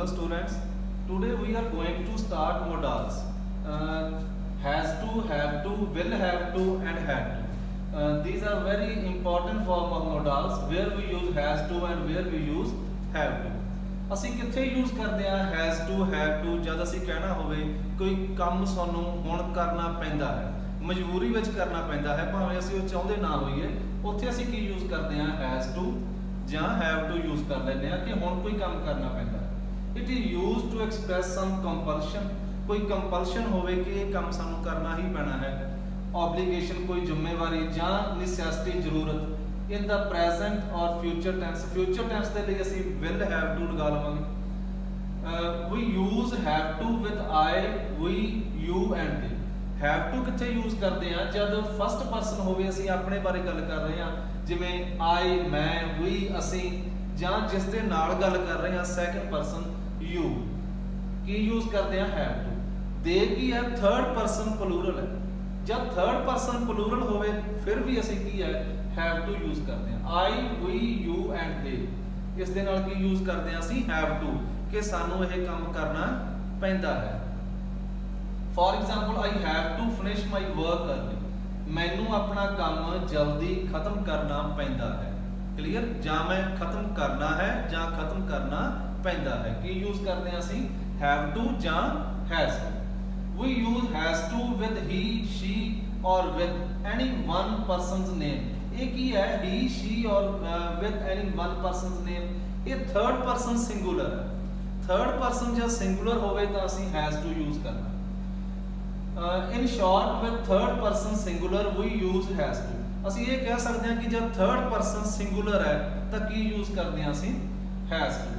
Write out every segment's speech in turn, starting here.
Hello students, today we are going to start modals. Has to, have to, will have to and had to. These are very important form of modals where we use has to and where we use have to. ਅਸੀਂ ਕਿੱਥੇ use ਕਰਦੇ ਆ has to, have to ਜਦ ਅਸੀਂ ਕਹਿਣਾ ਹੋਵੇ ਕੋਈ ਕੰਮ ਸਾਨੂੰ ਹੁਣ ਕਰਨਾ ਪੈਂਦਾ ਹੈ, ਮਜਬੂਰੀ ਵਿੱਚ ਕਰਨਾ ਪੈਂਦਾ ਹੈ, ਭਾਵੇਂ ਅਸੀਂ ਉਹ ਚਾਹੁੰਦੇ ਨਾ ਹੋਈਏ, ਉੱਥੇ ਅਸੀਂ ਕੀ ਯੂਜ਼ ਕਰਦੇ ਆ has to ਜਾਂ have to ਯੂਜ਼ ਕਰ ਲੈਂਦੇ ਆ ਕਿ ਹੁਣ ਕੋਈ ਕੰਮ ਕਰਨਾ ਪੈਂਦਾ ਹੈ। It is used to express some compulsion, ਕੋਈ ਕੰਪਲਸ਼ਨ ਹੋਵੇ ਕਿ ਇਹ ਕੰਮ ਸਾਨੂੰ ਕਰਨਾ ਹੀ ਪੈਣਾ ਹੈ, obligation ਕੋਈ ਜ਼ਿੰਮੇਵਾਰੀ ਜਾਂ necessity ਜ਼ਰੂਰਤ। in the present or future tense ਦੇ ਲਈ ਅਸੀਂ will have to ਲਗਾ ਲਵਾਂਗੇ। we use have to with I, we, you and they। have to ਕਿੱਥੇ ਯੂਜ਼ ਕਰਦੇ ਆ ਜਦ ਫਸਟ ਪਰਸਨ ਹੋਵੇ, ਅਸੀਂ ਆਪਣੇ ਬਾਰੇ ਗੱਲ ਕਰ ਰਹੇ ਹਾਂ, ਜਿਵੇਂ I, ਮੈਂ, we, ਅਸੀਂ, ਜਾਂ ਜਿਸ ਦੇ ਨਾਲ ਗੱਲ ਕਰ ਰਹੇ ਹਾਂ second person you, Ki use ਕਰਦੇ ਆ have to। they ਕੀ ਹੈ ਥਰਡ ਪਰਸਨ ਪਲੂਰਲ ਹੈ, ਜਦ ਥਰਡ ਪਰਸਨ ਪਲੂਰਲ ਹੋਵੇ ਫਿਰ ਵੀ ਅਸੀਂ ਕੀ ਹੈ have to use ਕਰਦੇ ਹਾਂ। I, we, you and they, ਇਸ ਦੇ ਨਾਲ ਕੀ ਯੂਜ਼ ਕਰਦੇ ਹਾਂ ਅਸੀਂ have to, ਕਿ ਸਾਨੂੰ ਇਹ ਕੰਮ ਕਰਨਾ ਪੈਂਦਾ ਹੈ। For example, I have to finish my work early, ਮੈਨੂੰ ਆਪਣਾ ਕੰਮ ਜਲਦੀ ਖਤਮ ਕਰਨਾ ਪੈਂਦਾ ਹੈ। ਕਲੀਅਰ? ਜਾਂ ਮੈਂ ਖਤਮ ਕਰਨਾ ਹੈ ਜਾਂ ਖਤਮ ਕਰਨਾ ਪੈਂਦਾ ਹੈ, ਕੀ ਯੂਜ਼ ਕਰਦੇ ਹਾਂ ਅਸੀਂ have to ਜਾਂ has to। We use has to with he, she or with any one person's name। ਇਹ ਕੀ ਹੈ he, she or with any one person's name, ਇਹ third person singular ਹੈ। third person ਜਾਂ singular ਹੋਵੇ ਤਾਂ ਅਸੀਂ has to use ਕਰਨਾ। in short, with third person singular we use has to। ਅਸੀਂ ਇਹ ਕਹਿ ਸਕਦੇ ਹਾਂ ਕਿ ਜਦ third person singular ਹੈ ਤਾਂ ਕੀ use ਕਰਦੇ ਹਾਂ ਅਸੀਂ has to।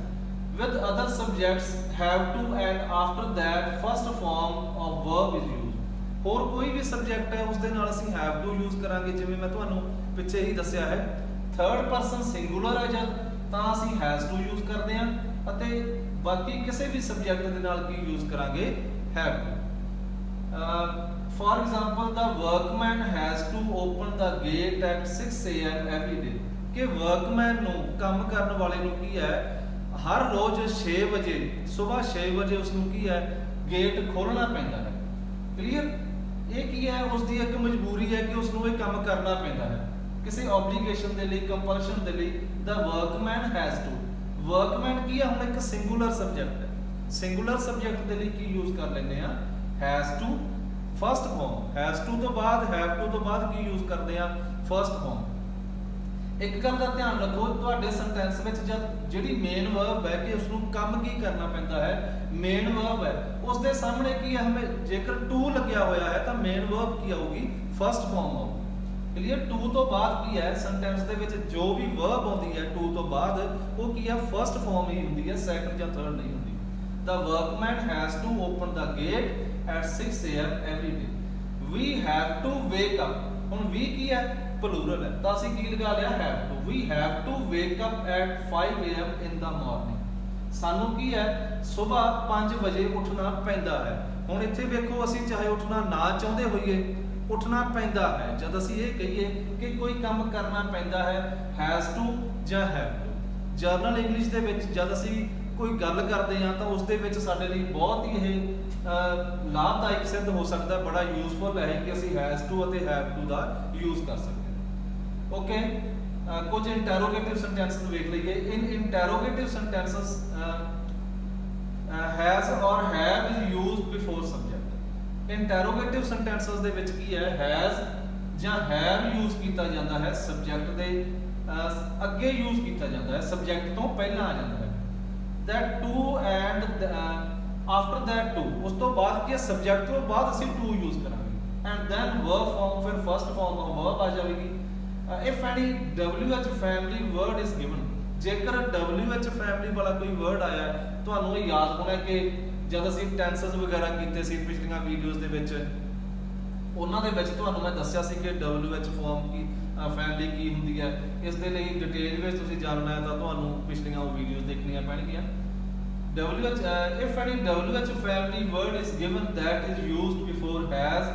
with other subjects have to and after that first form of verb is used। ਹੋਰ ਕੋਈ ਵੀ ਸਬਜੈਕਟ ਹੈ ਉਸ ਦੇ ਨਾਲ ਅਸੀਂ have to use ਕਰਾਂਗੇ, ਜਿਵੇਂ ਮੈਂ ਤੁਹਾਨੂੰ ਪਿੱਛੇ ਹੀ ਦੱਸਿਆ ਹੈ ਥਰਡ ਪਰਸਨ ਸਿੰਗੂਲਰ ਹੈ ਜਦ ਤਾਂ ਅਸੀਂ has to use ਕਰਦੇ ਹਾਂ, ਅਤੇ ਬਾਕੀ ਕਿਸੇ ਵੀ ਸਬਜੈਕਟ ਦੇ ਨਾਲ ਕੀ use ਕਰਾਂਗੇ have to। For example, the workman has to open the gate at 6 AM every day। ਕਿ workman ਨੂੰ, ਕੰਮ ਕਰਨ ਵਾਲੇ ਨੂੰ ਕੀ ਹੈ ਹਰ ਰੋਜ਼ 6 ਵਜੇ ਸਵੇਰ 6 ਵਜੇ ਉਸ ਨੂੰ ਕੀ ਹੈ ਗੇਟ ਖੋਲਣਾ ਪੈਂਦਾ ਹੈ। ਕਲੀਅਰ? ਇਹ ਕੀ ਹੈ ਉਸ ਦੀ ਇੱਕ ਮਜਬੂਰੀ ਹੈ ਕਿ ਉਸ ਨੂੰ ਇਹ ਕੰਮ ਕਰਨਾ ਪੈਂਦਾ ਹੈ, ਕਿਸੇ obligation ਦੇ ਲਈ, ਕੰਪਲਸ਼ਨ ਦੇ ਲਈ। the workman has to, workman ਕੀ ਹੈ ਹੁਣ ਇੱਕ ਸਿੰਗੂਲਰ ਸਬਜੈਕਟ ਹੈ, ਸਿੰਗੂਲਰ ਸਬਜੈਕਟ ਦੇ ਲਈ ਕੀ ਯੂਜ਼ ਕਰ ਲੈਂਦੇ ਆ has to first form. has to ਤੋਂ ਬਾਅਦ have to ਤੋਂ ਬਾਅਦ ਕੀ ਯੂਜ਼ ਕਰਦੇ ਆ ਫਸਟ ਫਾਰਮ। ਇੱਕ ਗੱਲ ਦਾ ਧਿਆਨ ਰੱਖੋ, ਤੁਹਾਡੇ ਸੈਂਟੈਂਸ ਵਿੱਚ ਜਦ ਜਿਹੜੀ ਮੇਨ ਵਰਬ ਹੈ ਕਿ ਉਸ ਨੂੰ ਕੰਮ ਕੀ ਕਰਨਾ ਪੈਂਦਾ ਹੈ, ਮੇਨ ਵਰਬ ਹੈ, ਉਸ ਦੇ ਸਾਹਮਣੇ ਕੀ ਹੈ ਜੇਕਰ to ਲੱਗਿਆ ਹੋਇਆ ਹੈ ਤਾਂ ਮੇਨ ਵਰਬ ਕੀ ਆਊਗੀ ਫਸਟ ਫਾਰਮ ਆਊਗੀ। ਕਲੀਅਰ? to ਤੋਂ ਬਾਅਦ ਕੀ ਹੈ ਸੈਂਟੈਂਸ ਦੇ ਵਿੱਚ ਜੋ ਵੀ ਵਰਬ ਆਉਂਦੀ ਹੈ to ਤੋਂ ਬਾਅਦ ਉਹ ਕੀ ਹੈ ਫਸਟ ਫਾਰਮ ਹੀ ਹੁੰਦੀ ਹੈ, ਸੈਕੰਡ ਜਾਂ ਥਰਡ ਨਹੀਂ ਹੁੰਦੀ। the workman has to open the gate at 6 AM every day। we have to wake up, ਹੁਣ we ਕੀ ਹੈ ਪਲੂਰਲ ਹੈ ਤਾਂ ਅਸੀਂ ਕੀ ਲਗਾ ਲਿਆ have to। we have to wake up at 5 AM in the morning। ਸਾਨੂੰ ਕੀ ਹੈ ਸਵੇਰ 5 ਵਜੇ ਉੱਠਣਾ ਪੈਂਦਾ ਹੈ। ਹੁਣ ਇੱਥੇ ਵੇਖੋ ਅਸੀਂ ਚਾਹੇ ਉੱਠਣਾ ਨਾ ਚਾਹੁੰਦੇ ਹੋਈਏ ਉੱਠਣਾ ਪੈਂਦਾ ਹੈ, ਜਦ ਅਸੀਂ ਇਹ ਕਹੀਏ ਕਿ ਕੋਈ ਕੰਮ ਕਰਨਾ ਪੈਂਦਾ ਹੈ has to ਜਾਂ have to। ਜਰਨਲ ਇੰਗਲਿਸ਼ ਦੇ ਵਿੱਚ ਜਦ ਅਸੀਂ ਕੋਈ ਗੱਲ ਕਰਦੇ ਹਾਂ ਤਾਂ ਉਸ ਦੇ ਵਿੱਚ ਸਾਡੇ ਲਈ ਬਹੁਤ ਹੀ ਇਹ ਲਾਭਦਾਇਕ ਸਿੱਧ ਹੋ ਸਕਦਾ, ਬੜਾ ਯੂਜ਼ਫੁਲ ਹੈ ਕਿ ਅਸੀਂ has to ਅਤੇ have to ਦਾ ਯੂਜ਼ ਕਰ ਸਕਦੇ ਹਾਂ। ਓਕੇ, ਕੁਝ ਇੰਟਰੋਗੇਟਿਵ ਸੈਂਟੈਂਸ ਨੂੰ ਵੇਖ ਲਈਏ। In interrogative sentences has or have is used before subject। Interrogative sentences ਦੇ ਵਿੱਚ ਕੀ ਹੈ has ਜਾਂ have ਯੂਜ਼ ਕੀਤਾ ਜਾਂਦਾ ਹੈ, ਸਬਜੈਕਟ ਦੇ ਅੱਗੇ ਯੂਜ਼ ਕੀਤਾ ਜਾਂਦਾ ਹੈ, ਸਬਜੈਕਟ ਤੋਂ ਪਹਿਲਾਂ ਆ ਜਾਂਦਾ ਹੈ। that to and after that to, ਉਸ ਤੋਂ ਬਾਅਦ ਕੀ ਸਬਜੈਕਟ ਤੋਂ ਬਾਅਦ ਅਸੀਂ to ਯੂਜ਼ ਕਰਾਂਗੇ and then verb form, ਫਿਰ first form of verb ਆ ਜਾਵੇਗੀ। if any WH family word is given, ਜੇਕਰ WH family ਵਾਲਾ ਕੋਈ ਵਰਡ ਆਇਆ ਤੁਹਾਨੂੰ ਇਹ ਯਾਦ ਹੋਣਾ ਕਿ ਜਦ ਅਸੀਂ ਟੈਂਸਸ ਵਗੈਰਾ ਕੀਤੇ ਸੀ ਪਿਛਲੀਆਂ ਵੀਡੀਓਜ਼ ਦੇ ਵਿੱਚ, ਉਹਨਾਂ ਦੇ ਵਿੱਚ ਤੁਹਾਨੂੰ ਮੈਂ ਦੱਸਿਆ ਸੀ ਕਿ WH ਫਾਰਮ ਕੀ ਫੈਮਿਲੀ ਕੀ ਹੁੰਦੀ ਹੈ। ਇਸ ਦੇ ਲਈ ਡਿਟੇਲ ਵਿੱਚ ਤੁਸੀਂ ਜਾਣਨਾ ਹੈ ਤਾਂ ਤੁਹਾਨੂੰ ਪਿਛਲੀਆਂ ਉਹ ਵੀਡੀਓਜ਼ ਦੇਖਣੀਆਂ ਪੈਣਗੀਆਂ। if any WH family word is given that is used before has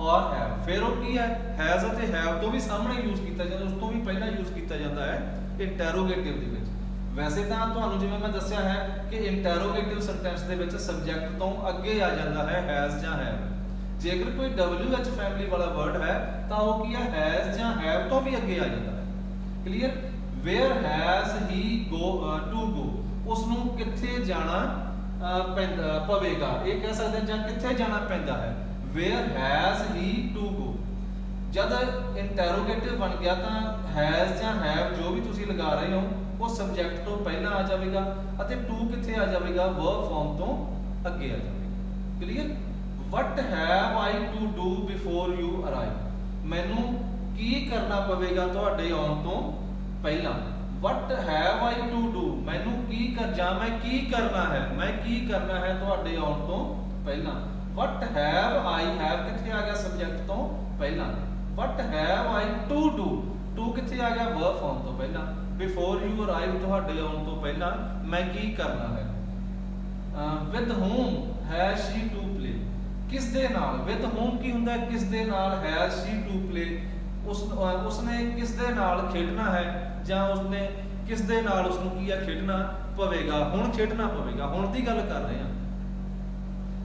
or have, ਫਿਰ ਉਹ ਕੀ ਹੈ has ਅਤੇ have ਤੋਂ ਵੀ ਸਾਹਮਣੇ ਯੂਜ਼ ਕੀਤਾ ਜਾਂਦਾ, ਉਸ ਤੋਂ ਵੀ ਪਹਿਲਾਂ ਯੂਜ਼ ਕੀਤਾ ਜਾਂਦਾ ਹੈ ਇੰਟਰੋਗੇਟਿਵ ਦੇ ਵਿੱਚ। ਵੈਸੇ ਤਾਂ ਤੁਹਾਨੂੰ ਜਿਵੇਂ ਮੈਂ ਦੱਸਿਆ ਹੈ ਕਿ ਇੰਟਰੋਗੇਟਿਵ ਸੈਂਟੈਂਸ ਦੇ ਵਿੱਚ ਸਬਜੈਕਟ ਤੋਂ ਅੱਗੇ ਆ ਜਾਂਦਾ ਹੈ ਹੈਜ਼ ਜਾਂ ਹੈਵ। ਜੇਕਰ ਕੋਈ WH ਫੈਮਿਲੀ ਵਾਲਾ ਵਰਡ ਹੈ ਤਾਂ ਉਹ ਕੀ ਹੈ ਹੈਜ਼ ਜਾਂ ਹੈਵ ਤੋਂ ਵੀ ਅੱਗੇ ਆ ਜਾਂਦਾ ਹੈ। Clear. Where has he to go, ਉਸ ਨੂੰ ਕਿੱਥੇ ਜਾਣਾ ਪਵੇਗਾ, ਇਹ ਕਹਿ ਸਕਦੇ ਹਾਂ, ਜਾਂ ਕਿੱਥੇ ਜਾਣਾ ਪੈਂਦਾ ਹੈ। Where has he to go. ਜਦ ਇੰਟਰੋਗੇਟਿਵ ਬਣ ਗਿਆ ਤਾਂ ਹੈਜ਼ ਜਾਂ ਹੈਵ ਜੋ ਵੀ ਤੁਸੀਂ ਲਗਾ ਰਹੇ ਹੋ ਉਹ ਸਬਜੈਕਟ ਤੋਂ ਪਹਿਲਾਂ ਆ ਜਾਵੇਗਾ ਅਤੇ ਟੂ ਕਿੱਥੇ ਆ ਜਾਵੇਗਾ, ਵਰਬ ਫਾਰਮ ਤੋਂ ਅੱਗੇ ਆ ਜਾਵੇਗਾ। Clear. What have I to do before you arrive, ਮੈਨੂੰ ਕੀ ਕਰਨਾ ਪਵੇਗਾ ਤੁਹਾਡੇ ਆਉਣ ਤੋਂ ਪਹਿਲਾਂ। What have I to do, ਮੈਨੂੰ ਕੀ ਜਾਂ ਮੈਂ ਕੀ ਕਰਨਾ ਹੈ, ਮੈਂ ਕੀ ਕਰਨਾ ਹੈ ਤੁਹਾਡੇ ਆਉਣ ਤੋਂ ਪਹਿਲਾਂ। ਵਟ ਹੈਵ ਆਈ, ਹੈਵ ਕਿੱਥੇ ਆ ਗਿਆ ਸਬਜੈਕਟ ਤੋਂ ਪਹਿਲਾਂ। What have I to do, to ਕਿੱਥੇ ਆ ਗਿਆ ਵਰਬ ਫਾਰਮ ਤੋਂ ਪਹਿਲਾਂ। ਬਿਫੋਰ ਯੂ ਅਰਾਈਵ, ਤੁਹਾਡੇ ਆਉਣ ਤੋਂ ਪਹਿਲਾਂ ਮੈਂ ਕੀ ਕਰਨਾ ਹੈ। With whom has she to play, ਕਿਸ ਦੇ ਨਾਲ। ਵਿਦ whom ਕੀ ਹੁੰਦਾ, ਕਿਸ ਦੇ ਨਾਲ। has she to play, ਉਸਨੇ ਕਿਸ ਦੇ ਨਾਲ ਖੇਡਣਾ ਹੈ, ਜਾਂ ਉਸਨੇ ਕਿਸ ਦੇ ਨਾਲ ਉਸਨੂੰ ਕੀ ਹੈ ਖੇਡਣਾ ਪਵੇਗਾ, ਹੁਣ ਖੇਡਣਾ ਪਵੇਗਾ, ਹੁਣ ਦੀ ਗੱਲ ਕਰ ਰਹੇ ਹਾਂ।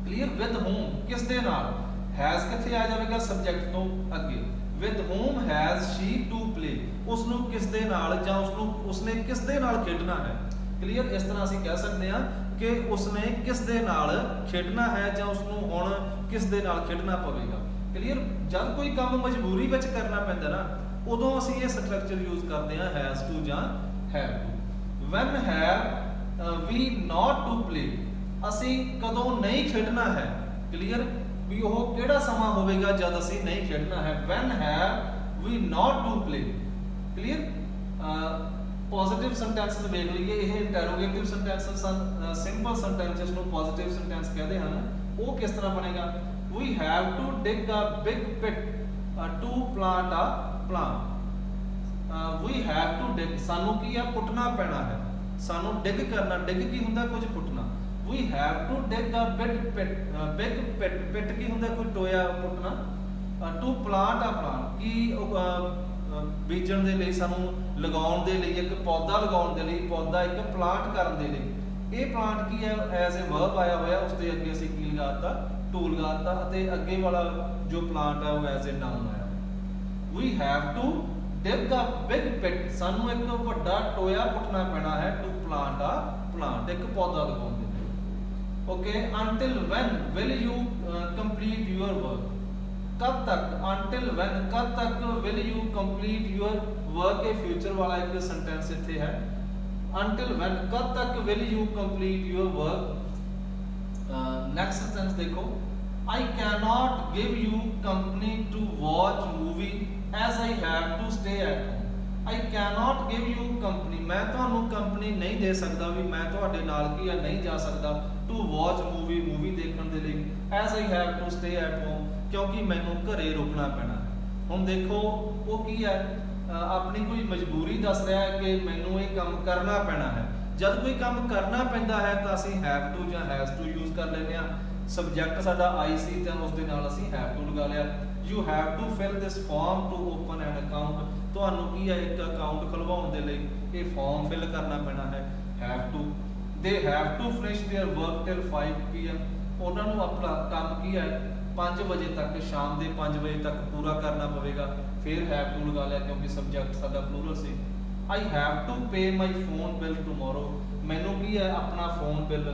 ਕਲੀਅਰ। ਵਿਦ whom ਕਿਸ ਦੇ ਨਾਲ, has ਕਿੱਥੇ ਆ ਜਾਵੇਗਾ ਸਬਜੈਕਟ ਤੋਂ ਅੱਗੇ। With whom has she to play, ਉਸਨੂੰ ਕਿਸ ਦੇ ਨਾਲ ਜਾਂ ਉਸਨੇ ਕਿਸ ਦੇ ਨਾਲ ਖੇਡਣਾ ਹੈ। ਕਲੀਅਰ। ਇਸ ਤਰ੍ਹਾਂ ਅਸੀਂ ਕਹਿ ਸਕਦੇ ਹਾਂ ਕਿ ਉਸਨੇ ਕਿਸ ਦੇ ਨਾਲ ਖੇਡਣਾ ਹੈ ਜਾਂ ਉਸਨੂੰ ਹੁਣ ਕਿਸ ਦੇ ਨਾਲ ਖੇਡਣਾ ਪਵੇਗਾ। ਕਲੀਅਰ। ਜਦ ਕੋਈ ਕੰਮ ਮਜਬੂਰੀ ਵਿੱਚ ਕਰਨਾ ਪੈਂਦਾ ਨਾ ਉਦੋਂ ਅਸੀਂ ਇਹ ਸਟਰਕਚਰ ਯੂਜ਼ ਕਰਦੇ ਹਾਂ has to ਜਾਂ have to। when have we not to play, ਅਸੀਂ ਕਦੋਂ ਨਹੀਂ ਖੇਡਣਾ ਹੈ। ਕਲੀਅਰ। ਵੀ ਉਹ ਕਿਹੜਾ ਸਮਾਂ ਹੋਵੇਗਾ ਜਦ ਅਸੀਂ ਨਹੀਂ ਖੇਡਣਾ ਹੈ। when have we not to play। Clear. Positive sentences ਵੇਖ ਲਈਏ, ਇਹ ਇੰਟਰੋਗੇਟਿਵ ਸੈਂਟੈਂਸਸ ਹਨ। ਸਿੰਪਲ ਸੈਂਟੈਂਸਸ ਨੂੰ ਪੋਜ਼ਿਟਿਵ ਸੈਂਟੈਂਸ ਕਹਿੰਦੇ ਹਨ। ਉਹ ਕਿਸ ਤਰ੍ਹਾਂ ਬਣੇਗਾ, we have to dig a big pit to plant a plant। we have to dig, ਸਾਨੂੰ ਕੀ ਆ ਪੁੱਟਣਾ ਪੈਣਾ ਹੈ, ਸਾਨੂੰ ਡਿਗ ਕਰਨਾ। ਡਿਗ ਕੀ ਹੁੰਦਾ, ਕੁਝ ਪੁੱਟਣਾ। we have to dig a big pit, pit ਕੀ ਹੁੰਦਾ, ਕੋਈ ਟੋਇਆ ਪੁੱਟਣਾ। to plant a plant, ਕੀ ਬੀਜਣ ਦੇ ਲਈ, ਸਾਨੂੰ ਲਗਾਉਣ ਦੇ ਲਈ, ਇੱਕ ਪੌਦਾ ਲਗਾਉਣ ਦੇ ਲਈ, ਪੌਦਾ ਇੱਕ ਪਲਾਂਟ ਕਰਨ ਦੇ ਲਈ। ਇਹ ਪਲਾਂਟ ਕੀ ਹੈ ਐਜ਼ ਅ ਵਰਬ ਆਇਆ ਹੋਇਆ, ਉਸ ਦੇ ਅੱਗੇ ਅਸੀਂ ਕੀ ਲਗਾਤਾ, ਟੂ ਲਗਾਤਾ, ਅਤੇ ਅੱਗੇ ਵਾਲਾ ਜੋ ਪਲਾਂਟ ਹੈ ਉਹ ਐਜ਼ ਅ ਨਾਉਨ ਆਇਆ। we have to dig a big pit, ਸਾਨੂੰ ਇੱਕ ਵੱਡਾ ਟੋਇਆ ਪੁੱਟਣਾ ਪੈਣਾ ਹੈ। to plant a plant, ਇੱਕ ਪੌਦਾ ਲਗਾਉਣ ਦੇ ਲਈ। Okay. until when will you complete your work, कब तक। until when कब तक will you complete your work, ਇਹ ਫਿਊਚਰ ਵਾਲਾ ਇੱਕ ਸੈਂਟੈਂਸ ਇੱਥੇ ਹੈ। until when कब तक will you complete your work। next sentence देखो, I cannot give you company to watch movie as I have to stay at home। I cannot give you company, ਮੈਂ ਤੁਹਾਨੂੰ company ਨਹੀਂ ਦੇ ਸਕਦਾ, ਵੀ ਮੈਂ ਤੁਹਾਡੇ ਨਾਲ ਕੀ ਹੈ ਨਹੀਂ ਜਾ ਸਕਦਾ। to watch movie, ਮੂਵੀ ਦੇਖਣ ਦੇ ਲਈ। as I have to stay at home, ਕਿਉਂਕਿ ਮੈਨੂੰ ਘਰੇ ਰੁਕਣਾ ਪੈਣਾ ਹੈ। ਹੁਣ ਦੇਖੋ ਉਹ ਕੀ ਹੈ, ਆਪਣੀ ਕੋਈ ਮਜਬੂਰੀ ਦੱਸ ਰਿਹਾ ਹੈ ਕਿ ਮੈਨੂੰ ਇਹ ਕੰਮ ਕਰਨਾ ਪੈਣਾ ਹੈ। ਜਦ ਕੋਈ ਕੰਮ ਕਰਨਾ ਪੈਂਦਾ ਹੈ ਤਾਂ ਅਸੀਂ have to ਜਾਂ has to ਯੂਜ਼ ਕਰ ਲੈਂਦੇ ਹਾਂ। ਸਬਜੈਕਟ ਸਾਡਾ I ਸੀ ਤਾਂ ਉਸ ਦੇ ਨਾਲ ਅਸੀਂ have to ਲਗਾ ਲਿਆ। you have to fill this form to open an account, ਤੁਹਾਨੂੰ ਕੀ ਹੈ ਇੱਕ ਅਕਾਊਂਟ ਖੁਲਵਾਉਣ ਦੇ ਲਈ ਇਹ ਫਾਰਮ ਫਿਲ ਕਰਨਾ ਪੈਣਾ ਹੈ। have to। they have to finish their work till 5 PM, ਉਹਨਾਂ ਨੂੰ ਆਪਣਾ ਕੰਮ ਕੀ ਹੈ 5 ਵਜੇ ਤੱਕ, ਸ਼ਾਮ ਦੇ 5 ਵਜੇ ਤੱਕ ਪੂਰਾ ਕਰਨਾ ਪਵੇਗਾ। ਫਿਰ have to ਲਗਾ ਲਿਆ ਕਿਉਂਕਿ ਸਬਜੈਕਟ ਸਾਡਾ plural C. I have to pay my phone bill tomorrow, ਮੈਨੂੰ ਕੀ ਹੈ ਆਪਣਾ ਫੋਨ ਬਿੱਲ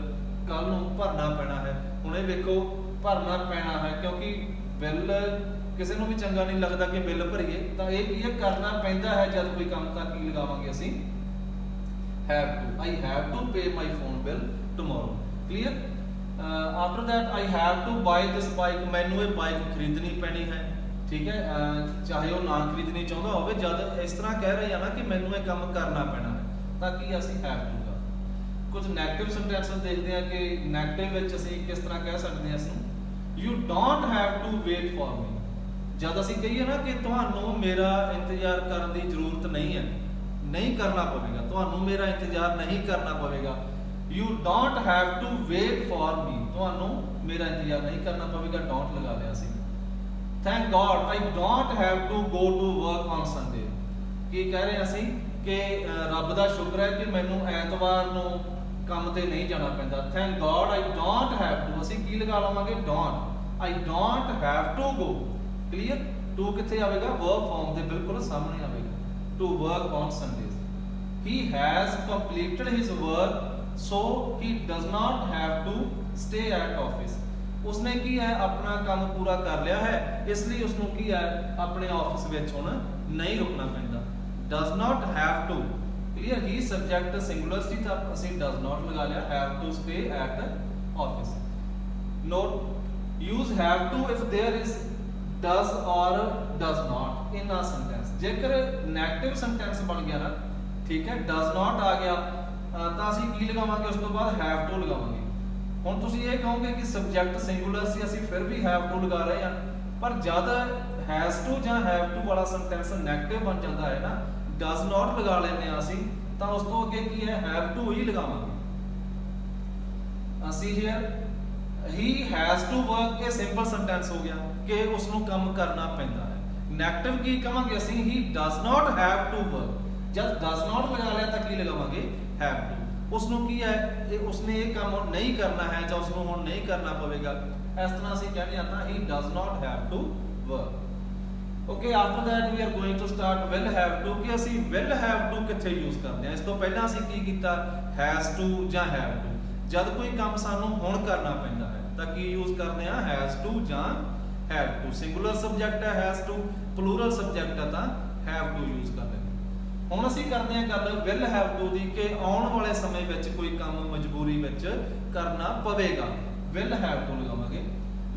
ਕੱਲ ਨੂੰ ਭਰਨਾ ਪੈਣਾ ਹੈ। ਹੁਣ ਇਹ ਵੇਖੋ ਭਰਨਾ ਪੈਣਾ ਹੈ ਕਿਉਂਕਿ ਬਿੱਲ ਕਿਸੇ ਨੂੰ ਵੀ ਚੰਗਾ ਨਹੀਂ ਲੱਗਦਾ ਕਿ ਬਿੱਲ ਭਰੀਏ, ਤਾਂ ਇਹ ਕੀ ਹੈ ਕਰਨਾ ਪੈਂਦਾ ਹੈ। ਜਦ ਕੋਈ ਕੰਮ ਤਾਂ ਕੀ ਲਗਾਵਾਂਗੇ ਅਸੀਂ have to। I have to pay my phone bill tomorrow। clear। after that I have to buy this bike, ਮੈਨੂੰ ਇਹ ਬਾਈਕ ਖਰੀਦਣੀ ਪੈਣੀ ਹੈ। ਠੀਕ ਹੈ। ਚਾਹੇ ਉਹ ਨਾ ਖਰੀਦਣੀ ਚਾਹੁੰਦਾ ਹੋਵੇ, ਜਦ ਇਸ ਤਰ੍ਹਾਂ ਕਹਿ ਰਹੇ ਆ ਨਾ ਕਿ ਮੈਨੂੰ ਇਹ ਕੰਮ ਕਰਨਾ ਪੈਣਾ ਹੈ ਤਾਂ ਕੀ ਅਸੀਂ have to ਦਾ। ਕੁਝ ਨੈਗੇਟਿਵ ਸੈਂਟੈਂਸਸ ਦੇਖਦੇ ਆ ਕਿ ਨੈਗੇਟਿਵ ਵਿੱਚ ਅਸੀਂ ਕਿਸ ਤਰ੍ਹਾਂ ਕਹਿ ਸਕਦੇ ਹਾਂ ਇਸ ਨੂੰ। you don't have to wait for me, ਜਦ ਅਸੀਂ ਕਹੀਏ ਨਾ ਕਿ ਤੁਹਾਨੂੰ ਮੇਰਾ ਇੰਤਜ਼ਾਰ ਕਰਨ ਦੀ ਜ਼ਰੂਰਤ ਨਹੀਂ ਹੈ, ਨਹੀਂ ਕਰਨਾ ਪਵੇਗਾ, ਤੁਹਾਨੂੰ ਮੇਰਾ ਇੰਤਜ਼ਾਰ ਨਹੀਂ ਕਰਨਾ ਪਵੇਗਾ। you don't have to wait for me, ਤੁਹਾਨੂੰ ਮੇਰਾ ਇੰਤਜ਼ਾਰ ਨਹੀਂ ਕਰਨਾ ਪਵੇਗਾ, don't ਲਗਾ ਲਿਆ ਸੀ। thank God I don't have to go to work on Sunday, ਕੀ ਕਹਿ ਰਹੇ ਅਸੀਂ कि रब दा शुक्र है कि मैनू ऐतवार नूं काम ते नहीं जाना पैंदा। Thank God I don't have to, असीं की लगा लवांगे don't, I don't have to go. Clear, to कित्थे आवेगा, वर्ब फॉर्म दे बिल्कुल सामने आवेगा, to work on Sundays. He has completed his work so he does not have to stay at office. उसने की है अपना काम पूरा कर लिया है, इसलिए उसनूं की है अपने ऑफिस विच हुण नहीं रुकना पैंदा। Does not have to, clear, he subject singular सी तां असीं डज नॉट लगा लिया, have to stay at office. Note, use have to if there is does और does not in a sentence. जेकर नैगेटिव सेंटेंस बन गया ना, ठीक है, डज नॉट आ गया तां असीं की लगावांगे, उस तो बाद हैव टू लगावांगे। ਹੁਣ ਤੁਸੀਂ ਇਹ ਕਹੋਗੇ ਕਿ ਸਬਜੈਕਟ ਸਿੰਗੂਲਰ ਸੀ, ਅਸੀਂ ਫਿਰ ਵੀ ਹੈਵ ਟੂ ਲਗਾ ਰਹੇ ਹਾਂ, ਪਰ ਜਦ ਹੈਜ਼ ਟੂ ਜਾਂ ਹੈਵ ਟੂ ਵਾਲਾ ਸੈਂਟੈਂਸ ਨੈਗੇਟਿਵ ਬਣ ਜਾਂਦਾ ਹੈ ਨਾ, ਡਸ ਨਾਟ ਲਗਾ ਲੈਂਦੇ ਆ ਅਸੀਂ, ਤਾਂ ਉਸ ਤੋਂ ਅੱਗੇ ਕੀ ਹੈ, ਹੈਵ ਟੂ ਹੀ ਲਗਾਵਾਂਗੇ। ਅਸੀਂ here he has to work, ਇਹ ਸਿੰਪਲ ਸੈਂਟੈਂਸ ਹੋ ਗਿਆ ਕਿ ਉਸ ਨੂੰ ਕੰਮ ਕਰਨਾ ਪੈਂਦਾ ਹੈ। ਨੈਗੇਟਿਵ ਕੀ ਕਵਾਂਗੇ ਅਸੀਂ, he does not have to work. ਜਦ ਡਸ ਨਾਟ ਲਗਾ ਲਿਆ ਤਾਂ ਕੀ ਲਗਾਵਾਂਗੇ, ਹੈਵ ਟੂ। उसनू की है, उसने ये काम नहीं करना है या उसनू हुण नहीं करना पवेगा, इस तरह ਅਸੀਂ कहने आता ही does not have to work। Okay, after that we are going to start will have to। कि ਅਸੀਂ will have to किथे यूज करते हैं, इस तो पहला ਅਸੀਂ ਕੀ ਕੀਤਾ, has to ਜਾਂ have to। जद कोई काम सानू हुण करना पैंदा है ਤਾਂ ਕੀ यूज करते हैं, has to ਜਾਂ have to। सिंगुलर सब्जेक्ट है has to, प्लूरल सब्जेक्ट है ਤਾਂ have to यूज करते हैं। ਹੁਣ ਅਸੀਂ ਕਰਦੇ ਹਾਂ ਗੱਲ ਵਿਲ ਹੈਵ ਟੂ ਦੀ, ਕਿ ਆਉਣ ਵਾਲੇ ਸਮੇਂ ਵਿੱਚ ਕੋਈ ਕੰਮ ਮਜਬੂਰੀ ਵਿੱਚ ਕਰਨਾ ਪਵੇਗਾ, ਵਿਲ ਹੈਵ ਟੂ ਲਗਾਵਾਂਗੇ।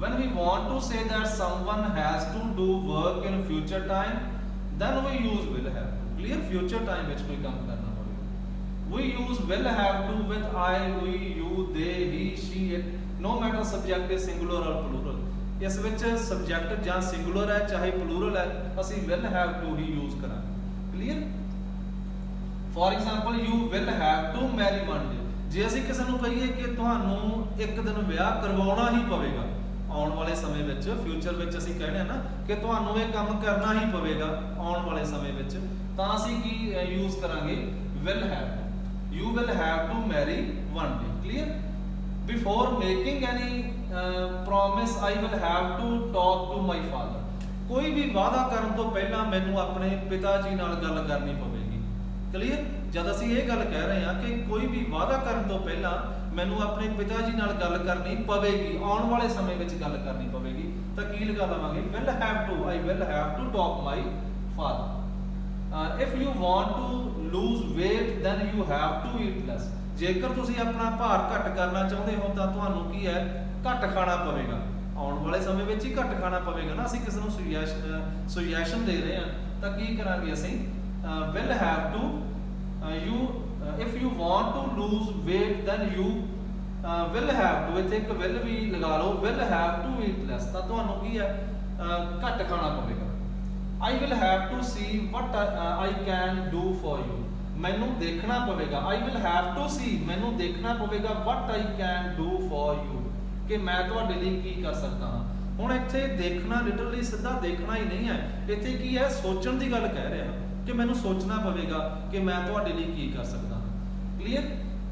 when we want to say that someone has to do work in future time, then we use will have to। clear, future time ਵਿੱਚ ਕੋਈ ਕੰਮ ਕਰਨਾ ਪਵੇਗਾ। we use will have to with I, we, you, they, he, she, it, no matter subject is singular or plural। ਇਸ ਵਿੱਚ subject ਜਾਂ singular ਹੈ ਚਾਹੇ ਪਲੂਰਲ ਹੈ, ਅਸੀਂ will have to ਹੀ यूज ਕਰਾਂਗੇ। clear, for example you will have to marry one day. जे ਅਸੀਂ ਕਿਸੇ ਨੂੰ ਕਹੀਏ ਕਿ ਤੁਹਾਨੂੰ ਇੱਕ ਦਿਨ ਵਿਆਹ ਕਰਵਾਉਣਾ ਹੀ ਪਵੇਗਾ, ਆਉਣ ਵਾਲੇ ਸਮੇਂ ਵਿੱਚ, ਫਿਊਚਰ ਵਿੱਚ ਅਸੀਂ ਕਹਿੰਦੇ ਆ ਨਾ ਕਿ ਤੁਹਾਨੂੰ ਇਹ ਕੰਮ ਕਰਨਾ ਹੀ ਪਵੇਗਾ ਆਉਣ ਵਾਲੇ ਸਮੇਂ ਵਿੱਚ, ਤਾਂ ਅਸੀਂ ਕੀ ਯੂਜ਼ ਕਰਾਂਗੇ, will have. You will have to marry one day. Clear, before making any promise I will have to talk to my father. ਕੋਈ ਵੀ ਵਾਅਦਾ ਕਰਨ ਤੋਂ ਪਹਿਲਾਂ ਮੈਨੂੰ ਆਪਣੇ ਪਿਤਾ ਜੀ ਨਾਲ ਗੱਲ ਕਰਨੀ ਪਵੇਗੀ। ਕਲੀਅਰ, ਜਦ ਅਸੀਂ ਇਹ ਗੱਲ ਕਹਿ ਰਹੇ ਹਾਂ ਕਿ ਕੋਈ ਵੀ ਵਾਅਦਾ ਕਰਨ ਤੋਂ ਪਹਿਲਾਂ ਮੈਨੂੰ ਆਪਣੇ ਪਿਤਾ ਜੀ ਨਾਲ ਗੱਲ ਕਰਨੀ ਪਵੇਗੀ, ਆਉਣ ਵਾਲੇ ਸਮੇਂ ਵਿੱਚ ਗੱਲ ਕਰਨੀ ਪਵੇਗੀ, ਤਾਂ ਕੀ ਲਗਾ ਲਵਾਂਗੇ, will have to, I will have to talk my father. If you want to lose weight then you have to eat less। ਜੇਕਰ ਤੁਸੀਂ ਆਪਣਾ ਭਾਰ ਘੱਟ ਕਰਨਾ ਚਾਹੁੰਦੇ ਹੋ ਤਾਂ ਤੁਹਾਨੂੰ ਕੀ ਹੈ, ਘੱਟ ਖਾਣਾ ਪਵੇਗਾ, ਆਉਣ ਵਾਲੇ ਸਮੇਂ ਵਿੱਚ ਹੀ ਘੱਟ ਖਾਣਾ ਪਵੇਗਾ ਨਾ। ਅਸੀਂ ਕਿਸੇ ਨੂੰ ਸੁਜੈਸ਼ਨ ਦੇ ਰਹੇ ਹਾਂ ਤਾਂ ਕੀ ਕਰਾਂਗੇ ਅਸੀਂ, will have to, if you want to lose weight then you will have to, ਇੱਥੇ ਇੱਕ will ਵੀ ਲਗਾ ਲਓ, will have to eat less, ਤਾਂ ਤੁਹਾਨੂੰ ਕੀ ਹੈ, ਘੱਟ ਖਾਣਾ ਪਵੇਗਾ। I will have to see what I can do for you। ਮੈਨੂੰ ਦੇਖਣਾ ਪਵੇਗਾ, I will have to see, ਮੈਨੂੰ ਦੇਖਣਾ ਪਵੇਗਾ what I can do for you, ਕਿ ਮੈਂ ਤੁਹਾਡੇ ਲਈ ਕੀ ਕਰ ਸਕਦਾ ਹਾਂ। ਹੁਣ ਇੱਥੇ ਦੇਖਣਾ ਲਿਟਰਲੀ ਸਿੱਧਾ ਦੇਖਣਾ ਹੀ ਨਹੀਂ ਹੈ, ਇੱਥੇ ਕੀ ਹੈ, ਸੋਚਣ ਦੀ ਗੱਲ ਕਹਿ ਰਿਹਾ ਕਿ ਮੈਨੂੰ ਸੋਚਣਾ ਪਵੇਗਾ ਕਿ ਮੈਂ ਤੁਹਾਡੇ ਲਈ ਕੀ ਕਰ ਸਕਦਾ ਹਾਂ। Clear,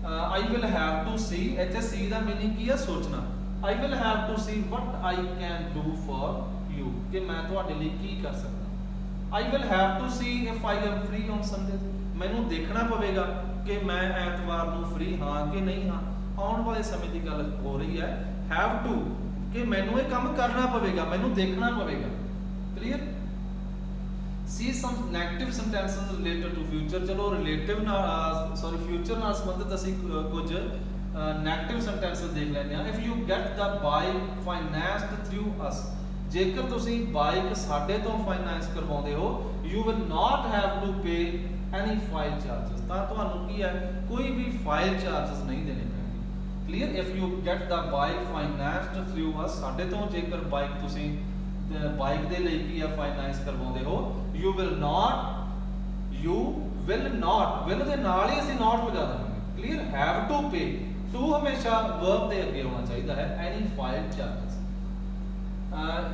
I will have to see, ਇੱਥੇ ਸੀ ਦਾ ਮੀਨਿੰਗ ਕੀ ਹੈ, ਸੋਚਣਾ। I will have to see what I can do for you, ਕਿ ਮੈਂ ਤੁਹਾਡੇ ਲਈ ਕੀ ਕਰ ਸਕਦਾ। I will have to see if I am free on Sunday. ਮੈਨੂੰ ਦੇਖਣਾ ਪਵੇਗਾ ਕਿ ਮੈਂ ਐਤਵਾਰ ਨੂੰ ਫ੍ਰੀ ਹਾਂ ਕਿ ਨਹੀਂ ਹਾਂ, ਆਉਣ ਵਾਲੇ ਸਮੇਂ ਦੀ ਗੱਲ ਹੋ ਰਹੀ ਹੈ। ਹੈਵ ਟੂ, ਕਿ ਮੈਨੂੰ ਇਹ ਕੰਮ ਕਰਨਾ ਪਵੇਗਾ, ਮੈਨੂੰ ਦੇਖਣਾ ਪਵੇਗਾ। Clear, see some negative sentences related to future। ਚਲੋ ਰਿਲੇਟਿਵ ਨਾਲ ਫਿਊਚਰ ਨਾਲ ਸੰਬੰਧਿਤ ਅਸੀਂ ਕੁਝ ਨੈਗੇਟਿਵ ਸੈਂਟੈਂਸਸ ਦੇਖ ਲੈਂਦੇ ਹਾਂ। if you get the bike financed through us, ਜੇਕਰ ਤੁਸੀਂ ਬਾਈਕ ਸਾਡੇ ਤੋਂ ਫਾਈਨੈਂਸ ਕਰਵਾਉਂਦੇ ਹੋ, you will not have to pay any file charges, ਤਾਂ ਤੁਹਾਨੂੰ ਕੀ ਹੈ, ਕੋਈ ਵੀ ਫਾਈਲ ਚਾਰजेस ਨਹੀਂ ਦੇਣੇ ਪੈਣਗੇ। Clear, if you get the bike financed through us, ਸਾਡੇ ਤੋਂ ਜੇਕਰ ਬਾਈਕ ਤੁਸੀਂ ਬਾਈਕ ਦੇ ਲਈ ਕੀ ਹੈ, ਫਾਈਨੈਂਸ ਕਰਵਾਉਂਦੇ ਹੋ, you will not, will ਦੇ ਨਾਲ ਹੀ ਅਸੀਂ not ਲਗਾ ਦੇਵਾਂਗੇ। Clear, have to pay, to ਹਮੇਸ਼ਾ verb ਦੇ ਅੱਗੇ ਹੋਣਾ ਚਾਹੀਦਾ ਹੈ, any file charges।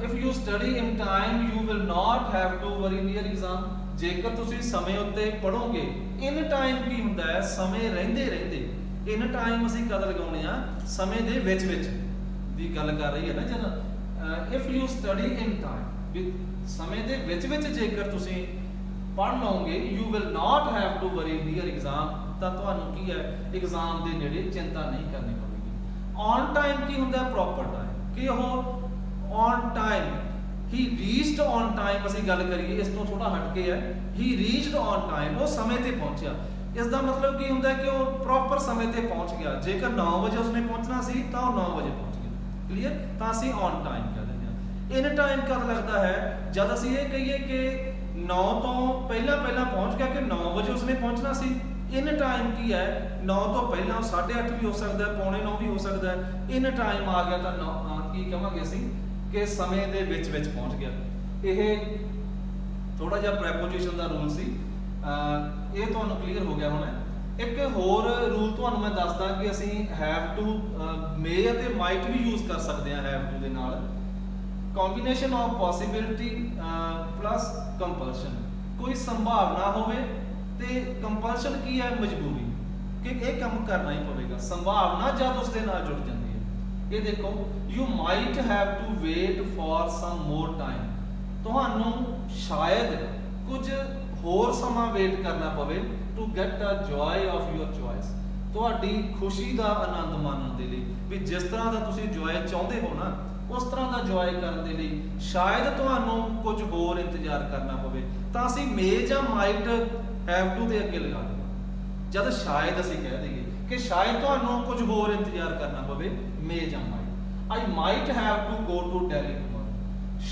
if you study in time you will not have to worry near exam। ਜੇਕਰ ਤੁਸੀਂ ਸਮੇਂ ਉੱਤੇ ਪੜੋਗੇ, ਇਨ ਟਾਈਮ ਕੀ ਹੁੰਦਾ ਹੈ, ਸਮੇਂ ਰਹਿੰਦੇ ਰਹਿੰਦੇ। ਇਨ ਟਾਈਮ ਅਸੀਂ ਕਦ ਲਗਾਉਣੇ ਆ, ਸਮੇਂ ਦੇ ਵਿੱਚ ਵਿੱਚ ਦੀ ਗੱਲ ਕਰ ਰਹੀ ਹੈ ਨਾ ਜਦ if you study in time, ਵੀ ਸਮੇਂ ਦੇ ਵਿੱਚ ਵਿੱਚ ਜੇਕਰ ਤੁਸੀਂ ਪੜ੍ਹ ਲਓਗੇ, you will not have to worry near exam, ਤਾਂ ਤੁਹਾਨੂੰ ਕੀ ਹੈ, ਐਗਜ਼ਾਮ ਦੇ ਨੇੜੇ ਚਿੰਤਾ ਨਹੀਂ ਕਰਨੀ ਪਵੇਗੀ। ਔਨ ਟਾਈਮ ਕੀ ਹੁੰਦਾ, ਪ੍ਰੋਪਰ ਟਾਈਮ, ਕਿ ਉਹ on time, he reached on time ਅਸੀਂ ਗੱਲ ਕਰੀਏ, ਇਸ ਤੋਂ ਥੋੜਾ ਹਟ ਕੇ ਹੈ, ਹੀ ਰੀਚਡ ਔਨ ਟਾਈਮ, ਉਹ ਸਮੇਂ ਤੇ ਪਹੁੰਚਿਆ। ਇਸ ਦਾ ਮਤਲਬ ਕੀ ਹੁੰਦਾ ਕਿ ਉਹ ਪ੍ਰੋਪਰ ਸਮੇਂ ਤੇ ਪਹੁੰਚ ਗਿਆ। ਜੇਕਰ 9 ਵਜੇ ਉਸਨੇ ਪਹੁੰਚਣਾ ਸੀ ਤਾਂ ਉਹ 9 ਵਜੇ ਪਹੁੰਚ ਗਿਆ। ਕਲੀਅਰ, ਤਾਂ ਅਸੀਂ ਔਨ ਟਾਈਮ ਕਹਿ ਦਿੰਦੇ ਹਾਂ। ਇਨ ਟਾਈਮ ਕਦ ਲੱਗਦਾ ਹੈ, ਜਦ ਅਸੀਂ ਇਹ ਕਹੀਏ ਕਿ 9 ਤੋਂ ਪਹਿਲਾਂ ਪਹੁੰਚ ਗਿਆ, ਕਿ 9 ਵਜੇ ਉਸਨੇ ਪਹੁੰਚਣਾ ਸੀ। ਇਨ ਟਾਈਮ ਕੀ ਹੈ, 9 ਤੋਂ ਪਹਿਲਾਂ 8:30 ਵੀ ਹੋ ਸਕਦਾ ਹੈ, 8:45 ਵੀ ਹੋ ਸਕਦਾ ਹੈ। ਇਨ ਟਾਈਮ ਆ ਗਿਆ ਤਾਂ ਕੀ ਕਹਾਂਗੇ ਅਸੀਂ, ਕਿ ਸਮੇਂ ਦੇ ਵਿੱਚ ਵਿੱਚ ਪਹੁੰਚ ਗਿਆ। ਇਹ ਥੋੜਾ ਜਿਹਾ ਪ੍ਰੈਪੋਜੀਸ਼ਨ ਦਾ ਰੂਲ ਸੀ, ਇਹ ਤੁਹਾਨੂੰ ਕਲੀਅਰ ਹੋ ਗਿਆ ਹੋਣਾ। ਇੱਕ ਹੋਰ ਰੂਲ ਤੁਹਾਨੂੰ ਮੈਂ ਦੱਸਦਾ ਕਿ ਅਸੀਂ ਹੈਵ ਟੂ, ਮੇ ਅਤੇ ਮਾਈਟ ਵੀ ਯੂਜ਼ ਕਰ ਸਕਦੇ ਹਾਂ ਹੈਵ ਟੂ ਦੇ ਨਾਲ। Combination of possibility plus compulsion, ਕੋਈ ਸੰਭਾਵਨਾ ਹੋਵੇ ਤੇ ਕੰਪਲਸ਼ਨ ਕੀ ਹੈ, ਮਜਬੂਰੀ, ਕਿ ਇਹ ਕੰਮ ਕਰਨਾ ਹੀ ਪਵੇਗਾ। ਸੰਭਾਵਨਾ ਜਦ ਉਸ ਦੇ ਨਾਲ ਜੁੜ ਜਾਂਦੀ ਹੈ। ਇਹ ਦੇਖੋ, you might have to wait for some more time, ਤੁਹਾਨੂੰ ਸ਼ਾਇਦ ਕੁਝ ਹੋਰ ਸਮਾਂ ਵੇਟ ਕਰਨਾ ਪਵੇ to get a joy of your choice, ਤੁਹਾਡੀ ਖੁਸ਼ੀ ਦਾ ਆਨੰਦ ਮਾਣਨ ਦੇ ਲਈ। ਵੀ ਜਿਸ ਤਰ੍ਹਾਂ ਦਾ ਤੁਸੀਂ ਜੋਏ ਚਾਹੁੰਦੇ ਹੋ ਨਾ, ਉਸ ਤਰ੍ਹਾਂ ਦਾ ਜੋਏ ਕਰਨ ਦੇ ਲਈ ਸ਼ਾਇਦ ਤੁਹਾਨੂੰ ਕੁਝ ਹੋਰ ਇੰਤਜ਼ਾਰ ਕਰਨਾ ਪਵੇ, ਤਾਂ ਅਸੀਂ ਮੇ ਜਾਂ ਮਾਈਟ ਹੈਵ ਟੂ ਦੇ ਅੱਗੇ ਲਗਾ ਦੇਣਾ। ਜਦ ਸ਼ਾਇਦ ਅਸੀਂ ਕਹਿ ਦਈਏ ਕਿ ਸ਼ਾਇਦ ਤੁਹਾਨੂੰ ਕੁਝ ਹੋਰ ਇੰਤਜ਼ਾਰ ਕਰਨਾ ਪਵੇ, ਮੇ ਜਾਂ might. I might have to go to Delhi tomorrow,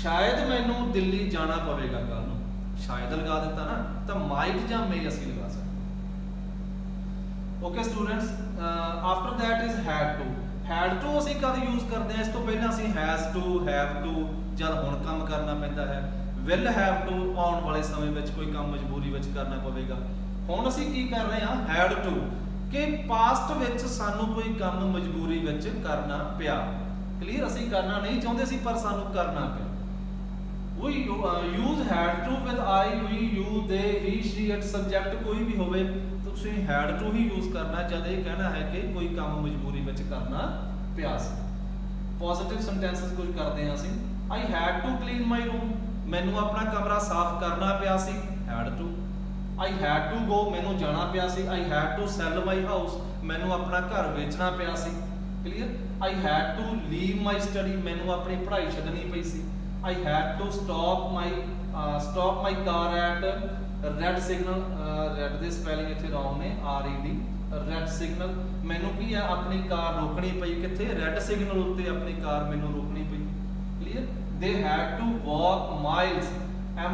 ਸ਼ਾਇਦ ਮੈਨੂੰ ਦਿੱਲੀ ਜਾਣਾ ਪਵੇਗਾ ਕੱਲ ਨੂੰ। ਸ਼ਾਇਦ ਲਗਾ ਦਿੱਤਾ ਨਾ, ਤਾਂ ਮਾਈਟ ਜਾਂ ਮੇ ਅਸੀਂ ਲਗਾ ਸਕਦੇ। Okay students, after that is had to. Had to ਅਸੀਂ ਕਦ ਯੂਜ਼ ਕਰਦੇ ਹਾਂ, ਇਸ ਤੋਂ ਪਹਿਲਾਂ ਅਸੀਂ ਹੈਜ਼ ਟੂ, ਹੈਵ ਟੂ ਜਦ ਹੁਣ ਕੰਮ ਕਰਨਾ ਪੈਂਦਾ ਹੈ। ਵਿਲ ਹੈਵ ਟੂ ਆਉਣ ਵਾਲੇ ਸਮੇਂ ਵਿੱਚ ਕੋਈ ਕੰਮ ਮਜਬੂਰੀ ਵਿੱਚ ਕਰਨਾ ਪਵੇਗਾ। ਹੁਣ ਅਸੀਂ ਕੀ ਕਰ ਰਹੇ ਹਾਂ, ਹੈਡ ਟੂ, ਕਿ ਪਾਸਟ ਵਿੱਚ ਸਾਨੂੰ ਕੋਈ ਕੰਮ ਮਜਬੂਰੀ ਵਿੱਚ ਕਰਨਾ ਪਿਆ। ਕਲੀਅਰ, ਅਸੀਂ ਕਰਨਾ ਨਹੀਂ ਚਾਹੁੰਦੇ ਸੀ ਪਰ ਸਾਨੂੰ ਕਰਨਾ ਪਿਆ। We use had to with I, we, you, they, he, she, it, subject ਕੋਈ ਵੀ ਹੋਵੇ, ਤੁਸੀਂ had to ਹੀ use ਕਰਨਾ ਜਦ ਇਹ ਕਹਿਣਾ ਹੈ ਕਿ ਕੋਈ ਕੰਮ ਮਜਬੂਰੀ ਵਿੱਚ ਕਰਨਾ ਪਿਆ ਸੀ। ਪੋਜ਼ਿਟਿਵ ਸੈਂਟੈਂਸਸ ਕੁਝ ਕਰਦੇ ਹਾਂ ਅਸੀਂ। I had to clean my room, ਮੈਨੂੰ ਆਪਣਾ ਕਮਰਾ ਸਾਫ਼ ਕਰਨਾ ਪਿਆ ਸੀ, had to। I had to go, ਮੈਨੂੰ ਜਾਣਾ ਪਿਆ ਸੀ। I had to sell my house, ਮੈਨੂੰ ਆਪਣਾ ਘਰ ਵੇਚਣਾ ਪਿਆ ਸੀ। Clear, I had to leave my study, ਮੈਨੂੰ ਆਪਣੀ ਪੜ੍ਹਾਈ ਛੱਡਣੀ ਪਈ ਸੀ। I had to stop my car at red signal, red ਦੇ ਸਪੈਲਿੰਗ ਇੱਥੇ ਰੌਂਗ ਨੇ, RED, red signal, ਮੈਨੂੰ ਕੀ ਹੈ, ਆਪਣੀ ਕਾਰ ਰੋਕਣੀ ਪਈ, ਕਿੱਥੇ, ਰੈੱਡ ਸਿਗਨਲ ਉੱਤੇ ਆਪਣੀ ਕਾਰ ਮੈਨੂੰ ਰੋਕਣੀ ਪਈ। Clear, they had to walk miles,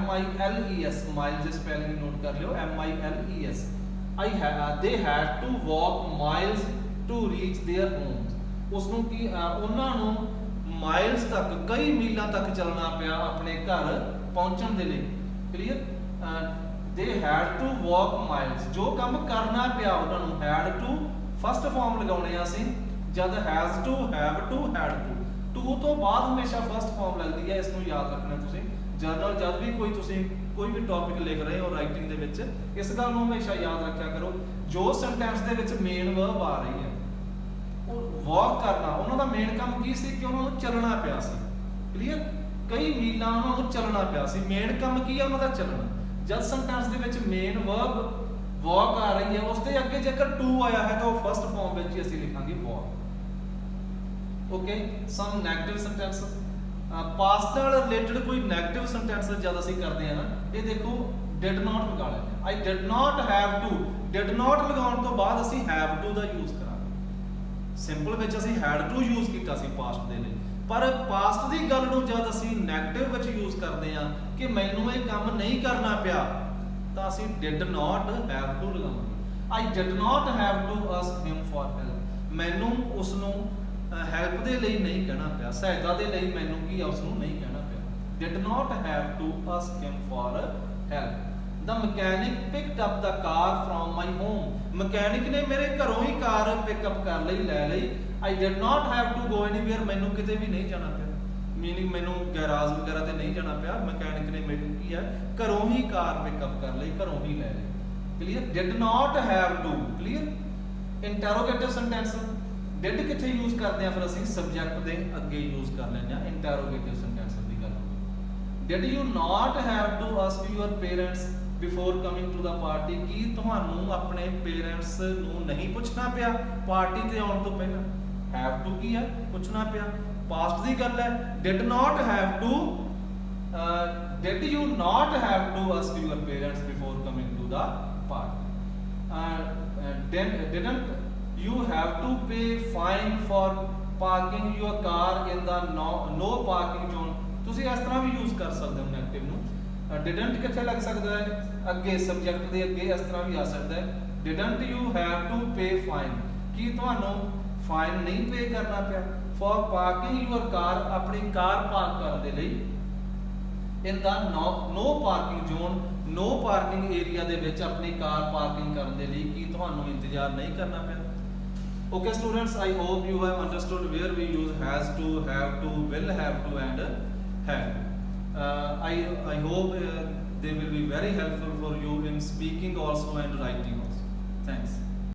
MILES, miles ਦੇ ਸਪੈਲਿੰਗ ਨੋਟ ਕਰ ਲਿਓ, MILES। they had to walk miles to reach their homes, ਉਸ ਨੂੰ ਕੀ, ਉਹਨਾਂ ਨੂੰ ਮਾਈਲਸ ਤੱਕ, ਕਈ ਮੀਲਾਂ ਤੱਕ ਚੱਲਣਾ ਪਿਆ ਆਪਣੇ ਘਰ ਪਹੁੰਚਣ ਦੇ ਲਈ। Clear, they had to walk miles, ਜੋ ਕੰਮ ਕਰਨਾ ਪਿਆ ਉਹਨਾਂ ਨੂੰ। had to ਫਸਟ ਫਾਰਮ ਲਗਾਉਣੇ ਆ ਅਸੀਂ, ਜਦ has to, have to, had to ਤੋਂ ਬਾਅਦ ਹਮੇਸ਼ਾ ਫਸਟ ਫਾਰਮ ਲੱਗਦੀ ਹੈ। ਇਸ ਨੂੰ ਯਾਦ ਰੱਖਣਾ ਤੁਸੀਂ। ਜਰਨਲ ਜਦ ਵੀ ਤੁਸੀਂ ਕੋਈ ਵੀ ਟੌਪਿਕ ਲਿਖ ਰਹੇ ਹੋ ਰਾਈਟਿੰਗ ਦੇ ਵਿੱਚ, ਇਸ ਗੱਲ ਨੂੰ ਹਮੇਸ਼ਾ ਯਾਦ ਰੱਖਿਆ ਕਰੋ, ਜੋ ਸੈਂਟੈਂਸ ਦੇ ਵਿੱਚ ਮੇਨ ਵਰਬ ਆ ਰਹੀ ਹੈ, ਵਾਕ ਕਰਨਾ, ਉਹਨਾਂ ਦਾ ਮੇਨ ਕੰਮ ਕੀ ਸੀ, ਕਿ ਉਹਨਾਂ ਨੂੰ ਚੱਲਣਾ ਪਿਆ ਸੀ। ਕਲੀਅਰ, ਕਈ ਮੀਲਾਂ ਉਹਨਾਂ ਨੂੰ ਚੱਲਣਾ ਪਿਆ ਸੀ, ਮੇਨ ਕੰਮ ਕੀ ਹੈ ਉਹਨਾਂ ਦਾ, ਚੱਲਣਾ। ਜਦ ਸੈਂਟੈਂਸ ਦੇ ਵਿੱਚ ਮੇਨ ਵਰਬ ਵਾਕ ਆ ਰਹੀ ਹੈ, ਉਸ ਦੇ ਅੱਗੇ ਜੇਕਰ ਟੂ ਆਇਆ ਹੈ ਤਾਂ ਉਹ ਫਸਟ ਫਾਰਮ ਵਿੱਚ ਹੀ ਅਸੀਂ ਲਿਖਾਂਗੇ ਵਾਕ। ਓਕੇ, ਸਮ ਨੈਗੇਟਿਵ ਸੈਂਟੈਂਸਸ, ਪਾਸਟ ਨਾਲ ਰਿਲੇਟਡ ਕੋਈ ਨੈਗੇਟਿਵ ਸੈਂਟੈਂਸਸ ਜਦ ਅਸੀਂ ਕਰਦੇ ਹਾਂ ਨਾ, ਇਹ ਦੇਖੋ ਡਿਡ ਨਾਟ ਲਗਾ ਲੈਂਦੇ ਹਾਂ। I did not have to, did not ਲਗਾਉਣ ਤੋਂ ਬਾਅਦ ਅਸੀਂ ਹੈਵ ਟੂ ਦਾ ਯੂਜ਼ ਕਰਾਂਗੇ। ਸਿੰਪਲ ਵਿੱਚ ਅਸੀਂ ਹੈਡ ਟੂ ਯੂਜ਼ ਕੀਤਾ ਸੀ ਪਾਸਟ ਦੇ ਲਈ, ਪਰ ਪਾਸਟ ਦੀ ਗੱਲ ਨੂੰ ਜਦ ਅਸੀਂ ਨੈਗੇਟਿਵ ਵਿੱਚ ਯੂਜ਼ ਕਰਦੇ ਹਾਂ ਕਿ ਮੈਨੂੰ ਇਹ ਕੰਮ ਨਹੀਂ ਕਰਨਾ ਪਿਆ, ਤਾਂ ਅਸੀਂ ਡਿਡ ਨਾਟ ਹੈਵ ਟੂ ਲਗਾਵਾਂਗੇ। I did not have to ask him for help, ਮੈਨੂੰ ਉਸ ਨੂੰ ਹੈਲਪ ਦੇ ਲਈ ਨਹੀਂ ਕਹਿਣਾ ਪਿਆ, ਸਹਾਇਤਾ ਦੇ ਲਈ ਮੈਨੂੰ ਕੀ ਆ, ਉਸ ਨੂੰ ਨਹੀਂ ਕਹਿਣਾ ਪਿਆ। Did not have to ask him for help. The mechanic picked up the car from my home, mechanic ਨੇ ਮੇਰੇ ਘਰੋਂ ਹੀ ਕਾਰ ਪਿਕਅਪ ਕਰ ਲਈ, ਲੈ ਲਈ। I did not have to go anywhere, ਮੈਨੂੰ ਕਿਤੇ ਵੀ ਨਹੀਂ ਜਾਣਾ ਪਿਆ। मीनिंग मैनू गैराज वगैरह ते नहीं जाना पिया, मैकेनिक ने मेरी की है घरों ही कार पिकअप कर ली, घरों ही ले ली। Clear? Did not have to. Clear? Interrogative sentence did किथे यूज करते हैं, फिर असं सबजैक्ट के अगे यूज कर लें इंटरोगेटिव सेंटेंस की गल। Did you not have to ask your parents before coming to the party, की तुहानू अपने पेरेंट्स नू नहीं पूछना पिया पार्टी ते आउण तो पहला। हैव टू की है पूछना पिया, पास्ट की गल है। Did not have to, did you not have to ask your parents before coming to the party. Didn't you have to pay fine for parking your car in the no parking zone। ਤੁਸੀਂ ਇਸ ਤਰ੍ਹਾਂ ਵੀ use ਕਰ ਸਕਦੇ ਹੋ negative ਨੂੰ। didn't ਕਿੱਥੇ ਲੱਗ ਸਕਦਾ ਹੈ, ਅੱਗੇ ਸਬਜੈਕਟ ਦੇ ਅੱਗੇ ਇਸ ਤਰ੍ਹਾਂ ਵੀ ਆ ਸਕਦਾ ਹੈ। didn't you have to pay fine, ਕੀ ਤੁਹਾਨੂੰ ਫਾਈਨ ਨਹੀਂ ਪੇ ਕਰਨਾ ਪਿਆ for parking your car, ਆਪਣੀ ਕਾਰ ਪਾਰਕ ਕਰਨ ਦੇ ਲਈ in the no parking zone, no parking area ਦੇ ਵਿੱਚ ਆਪਣੀ ਕਾਰ ਪਾਰਕਿੰਗ ਕਰਨ ਦੇ ਲਈ ਕੀ ਤੁਹਾਨੂੰ ਇੰਤਜ਼ਾਰ ਨਹੀਂ ਕਰਨਾ ਪਿਆ। Okay students, I hope you have understood where we use has to, have to, will have to and had. I hope they will be very helpful for you in speaking also and writing also. Thanks.